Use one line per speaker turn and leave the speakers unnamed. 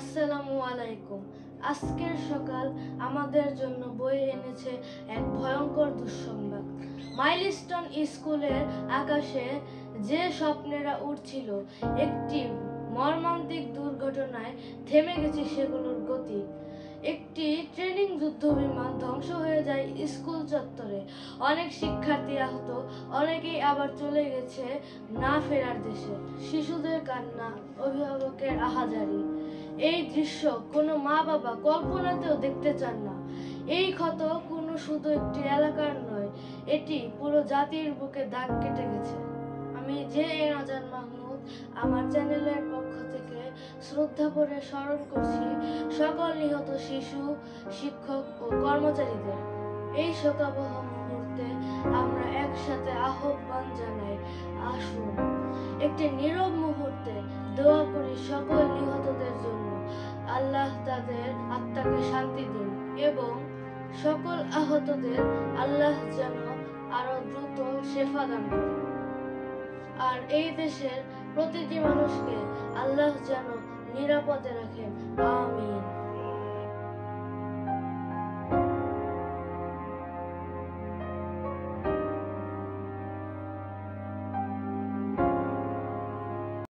আসসালামু আলাইকুম। আজকের সকাল আমাদের জন্য বয়ে এনেছে এক ভয়ঙ্কর দুঃসংবাদ। মাইলস্টোন স্কুলের আকাশে যে স্বপ্নেরা উড়ছিল, একটি মর্মান্তিক দুর্ঘটনায় থেমে গেছে সেগুলোর গতি। একটি ট্রেনিং যুদ্ধ বিমান ধ্বংস হয়ে যায় স্কুল চত্বরে। অনেক শিক্ষার্থী আহত, অনেকেই আবার চলে গেছে না ফেরার দেশে। শিশুদের কান্না, অভিভাবকের আহাজারি। এই দৃশ্য কোনো মা বাবা কল্পনাতেও দেখতে চান না। এই ক্ষত কোনো শুধু একটি এলাকার নয়, এটি পুরো জাতির বুকে দাগ কেটে গেছে। আমি নাজান মাহমুদ আমার চ্যানেলের পক্ষ থেকে শ্রদ্ধা করে স্মরণ করছি সকল নিহত শিশু, শিক্ষক ও কর্মচারীদের। এই শোকাবহ মুহূর্তে আমরা একসাথে আহ্বান জানাই, আসুন একটি নীরব মুহূর্তে দোয়া করি সকল নিহতদের জন্য। আল্লাহ তাদের আত্মাকে শান্তি দিন এবং সকল আহতদের আল্লাহ যেন আরো দ্রুত শেফা দান করেন। আর এই দেশের প্রতিটি মানুষকে আল্লাহ যেন নিরাপদে রাখেন। আমিন।